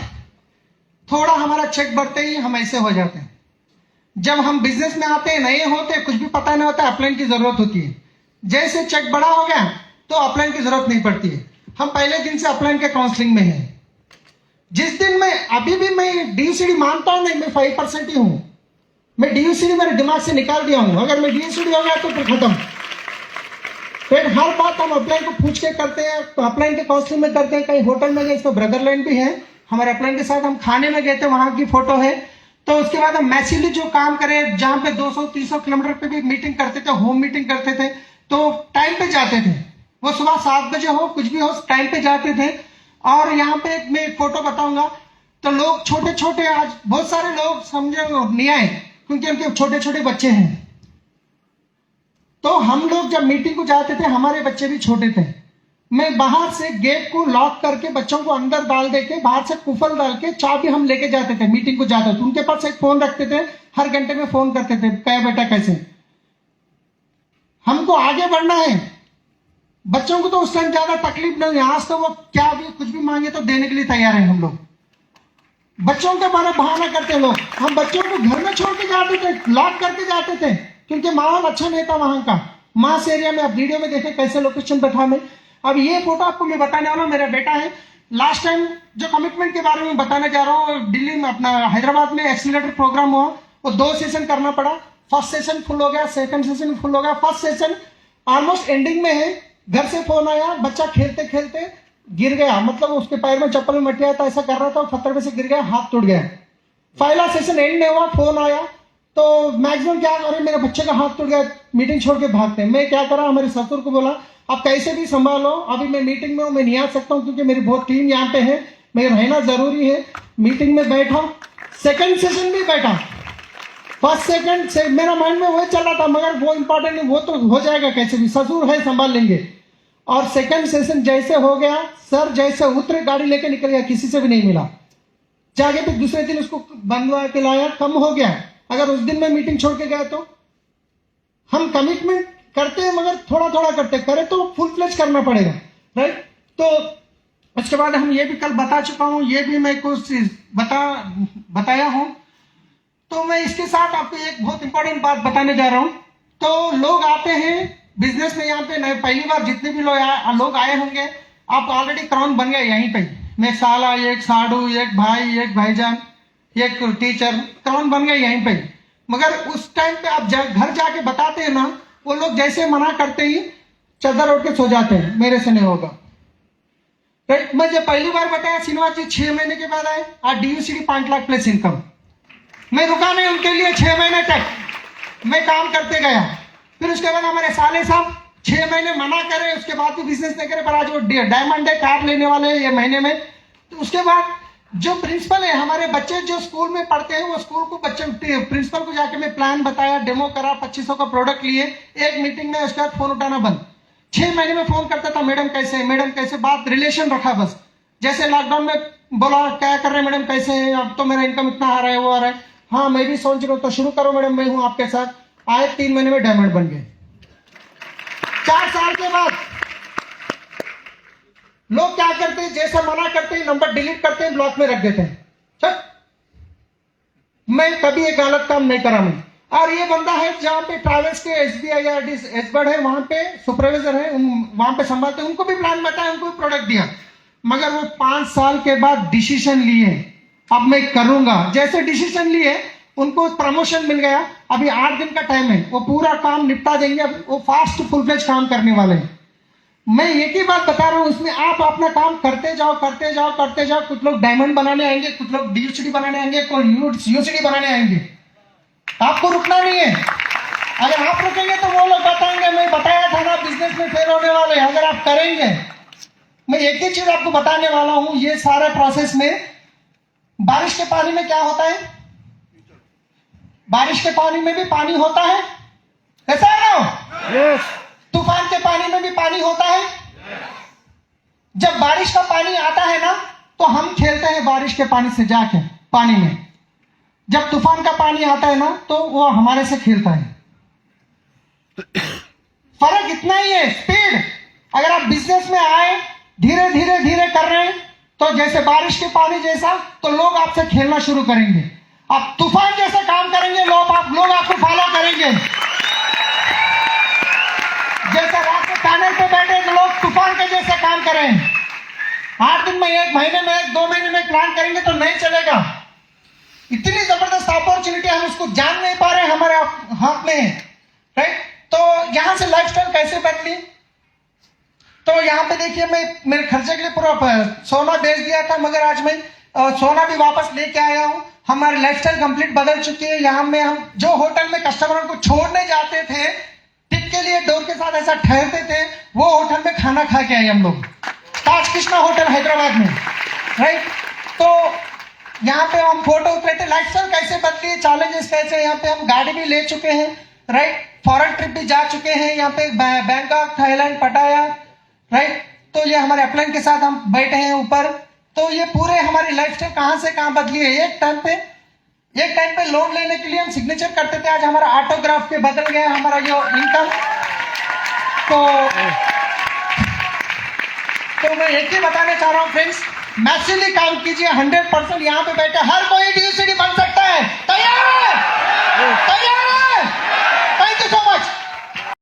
[SPEAKER 1] थोड़ा हमारा चेक बढ़ते ही हम ऐसे हो जाते हैं। जब हम बिजनेस में आते हैं, नए होते, कुछ भी पता नहीं होता, अपलाइन की जरूरत होती है। जैसे चेक बड़ा हो गया तो अपलाइन की जरूरत नहीं पड़ती है। हम पहले दिन से अपलाइन के काउंसलिंग में हैं। जिस दिन मैं अभी भी मैं डीयूसीडी मानता हूं नहीं, मैं 5% ही हूं। मैं डीयूसीडी मेरे दिमाग से निकाल दिया हूं। अगर मैं डीयूसीडी हो गया तो फिर खत्म। फिर हर बात हम अपलाइन को पूछ के करते हैं, तो अपलाइन के काउंसलिंग में करते हैं। कहीं होटल में गए, इसमें ब्रदर लाइन भी है हमारे अपलाइन के साथ, हम खाने में गए थे, वहां की फोटो है। तो उसके बाद हम मैसिवली जो काम करें, जहां पे 200-300 किलोमीटर पे भी मीटिंग करते थे, होम मीटिंग करते थे, तो टाइम पे जाते थे। वो सुबह 7 बजे हो, कुछ भी हो, टाइम पे जाते थे। और यहाँ पे मैं एक फोटो बताऊंगा। तो लोग छोटे छोटे, आज बहुत सारे लोग समझे नहीं आए, क्योंकि उनके छोटे छोटे बच्चे हैं। तो हम लोग जब मीटिंग को जाते थे, हमारे बच्चे भी छोटे थे, मैं बाहर से गेट को लॉक करके बच्चों को अंदर डाल देके, बाहर से कुफल डाल के चाबी हम लेके जाते थे। मीटिंग को जाते थे, उनके पास एक फोन रखते थे, हर घंटे में फोन करते थे, क्या बेटा कैसे। हमको आगे बढ़ना है। बच्चों को तो उस टाइम ज्यादा तकलीफ नहीं है, आज तो वो क्या भी कुछ भी मांगे तो देने के लिए तैयार है। हम लोग बच्चों के बारे में बहाना करते लोग, हम बच्चों को घर में छोड़ के जाते थे, लॉक करके जाते थे, क्योंकि माहौल अच्छा नहीं था वहां का। मास एरिया में आप वीडियो में देखे कैसे लोकेशन बैठा में। अब ये फोटो आपको मैं बताने वाला हूं, मेरा बेटा है। लास्ट टाइम जो कमिटमेंट के बारे में बताने जा रहा हूँ, दिल्ली में अपना हैदराबाद में एक्सीलरेटर प्रोग्राम हुआ, वो 2 सेशन करना पड़ा। फर्स्ट सेशन फुल हो गया, सेकंड सेशन फुल हो गया, फर्स्ट सेशन ऑलमोस्ट एंडिंग में है। घर से फोन आया, बच्चा खेलते खेलते गिर गया, मतलब उसके पैर में चप्पल में मट गया था, ऐसा कर रहा था, पत्थर में से गिर गया, हाथ टूट गया। पहला सेशन एंड नहीं हुआ, फोन आया, तो मैक्सिमम क्या करे, मेरे बच्चे का हाथ टूट गया, मीटिंग छोड़ के भागते हैं। मैं क्या करा, हमारे ससुर को बोला आप कैसे भी संभालो, अभी मैं मीटिंग में हूं, मैं नहीं आ सकता हूं, क्योंकि मेरी बहुत टीम यहाँ पे है, मेरा रहना जरूरी है। मीटिंग में बैठा, सेकंड सेशन भी बैठा, फर्स्ट सेकंड से मेरा माइंड में वो चल रहा था, मगर वो इंपॉर्टेंट नहीं, वो तो हो जाएगा कैसे भी, ससुर है संभाल लेंगे। और सेकंड सेशन जैसे हो गया, सर जैसे उतरे गाड़ी लेके निकल गया, किसी से भी नहीं मिला। जाके फिर दूसरे दिन उसको बंधवा के लाया, कम हो गया। अगर उस दिन मैं मीटिंग छोड़ के गया तो हम कमिटमेंट करते हैं, मगर थोड़ा थोड़ा करते, करे तो फुल फ्लेज करना पड़ेगा, राइट। तो उसके बाद हम ये भी कल बता चुका हूं, ये भी मैं कुछ बताया हूं। तो मैं इसके साथ आपको एक बहुत इंपॉर्टेंट बात बताने जा रहा हूं। तो लोग आते हैं बिजनेस में, यहाँ पे नए पहली बार जितने भी लोग आए होंगे, आप ऑलरेडी क्राउन बन गए यहीं पे। मैं साला, एक साडू, एक भाई, एक भाईजान, एक टीचर, क्राउन बन गए यहीं पे। मगर उस टाइम पे आप घर जाके बताते हैं ना, वो लोग जैसे मना करते ही चादर उठ के सो जाते हैं, मेरे से नहीं होगा, राइट। मैं जब पहली बार बताया, श्रीनिवास जी 6 महीने के बाद आए, आज डीयूसीडी 5 लाख प्लस इनकम। मैं रुका नहीं उनके लिए, 6 महीने तक मैं काम करते गया। फिर उसके बाद हमारे साले साहब 6 महीने मना करे, उसके बाद भी बिजनेस नहीं करे, पर आज वो डायमंड है, कार लेने वाले ये महीने में। तो उसके बाद जो प्रिंसिपल है, हमारे बच्चे जो स्कूल में पढ़ते हैं वो स्कूल को बच्चे प्रिंसिपल को जाके मैं प्लान बताया, डेमो करा, 2500 का प्रोडक्ट लिए, एक मीटिंग में, उसके बाद फोन उठाना बंद। 6 महीने में फोन करता था, मैडम कैसे हैं, मैडम कैसे, बात रिलेशन रखा बस। जैसे लॉकडाउन में बोला क्या कर रहे हैं मैडम, कैसे हैं, अब तो मेरा इनकम इतना आ रहा है, वो आ रहा है, हाँ मैं भी सोच रहा हूँ, तो शुरू करो मैडम, मैं हूँ आपके साथ। आए 3 महीने में डायमंड बन गए। 4 साल के बाद लोग क्या करते हैं, जैसा मना करते हैं नंबर डिलीट करते हैं, ब्लॉक में रख देते हैं। चल, मैं कभी एक गलत काम नहीं करा मैं। और ये बंदा है जहां पे ट्रैवल्स के SBI या एसबर्ड है, वहां पे सुपरवाइजर है, वहां पे संभालते हैं, उनको भी प्लान बताया, उनको भी प्रोडक्ट दिया। मगर वो 5 साल के बाद डिसीजन लिए, अब मैं करूंगा। जैसे डिसीजन लिए उनको प्रमोशन मिल गया। अभी 8 दिन का टाइम है, वो पूरा काम निपटा देंगे। अब वो फास्ट फुल फ्लेज काम करने वाले हैं। मैं एक ही बात बता रहा हूं, इसमें आप अपना काम करते जाओ, करते जाओ, करते जाओ। कुछ लोग डायमंड बनाने आएंगे, कुछ लोग DUCD बनाने आएंगे, कोई UCD बनाने आएंगे। आपको रुकना नहीं है। अगर आप रुकेंगे तो वो लोग बताएंगे मैं बताया था ना बिजनेस में फेल होने वाले। अगर आप करेंगे, मैं एक ही चीज आपको बताने वाला हूं, ये सारे प्रोसेस में बारिश के पानी में क्या होता है, बारिश के पानी में भी पानी होता है, कैसा है ना? तूफान के पानी में भी पानी होता है। जब बारिश का पानी आता है ना, तो हम खेलते हैं बारिश के पानी से जाके पानी में। जब तूफान का पानी आता है ना, तो वो हमारे से खेलता है। फर्क इतना ही है, स्पीड। अगर आप बिजनेस में आए, धीरे धीरे धीरे कर रहे हैं, तो जैसे बारिश के पानी जैसा, तो लोग आपसे खेलना शुरू करेंगे। आप तूफान जैसे काम करेंगे, लोग आपको फॉलो करेंगे। जैसे रात के पैनल पे बैठे तो लोग तूफान के जैसे काम करें। 8 दिन में, 1 महीने में, 2 महीने में प्लान करेंगे तो नहीं चलेगा। इतनी जबरदस्त अपॉर्चुनिटी, हम उसको जान नहीं पा रहे, हमारे हाथ में है, राइट? तो यहां से लाइफस्टाइल कैसे बदली? तो यहाँ पे देखिए, मैं मेरे खर्चे के लिए पूरा सोना बेच दिया था, मगर आज मैं सोना भी वापस लेके आया हूँ। हमारी लाइफस्टाइल कंप्लीट बदल चुकी है। यहाँ में हम जो होटल में कस्टमरों को छोड़ने जाते थे, टिप के लिए डोर के साथ ऐसा ठहरते थे, वो होटल में खाना खा के आए हम लोग, ताज कृष्णा होटल हैदराबाद में, राइट? तो यहाँ पे हम फोटो उतरे थे। लाइफस्टाइल कैसे बदली, चैलेंजेस कैसे, यहाँ पे हम गाड़ी भी ले चुके हैं, राइट? फॉरेन ट्रिप भी जा चुके हैं, यहाँ पे बैंकॉक, थाईलैंड, पटाया, राइट? तो ये हमारे अपलाइन के साथ हम बैठे हैं ऊपर। तो ये पूरे हमारी लाइफस्टाइल कहां से कहां बदली है। एक टाइम पे लोन लेने के लिए हम सिग्नेचर करते थे, आज हमारा ऑटोग्राफ पे बदल गया हमारा जो इनकम। तो मैं एक ही बताने चाह रहा हूं फ्रेंड्स, मैसिवली काम कीजिए। 100% यहाँ पे बैठे हर कोई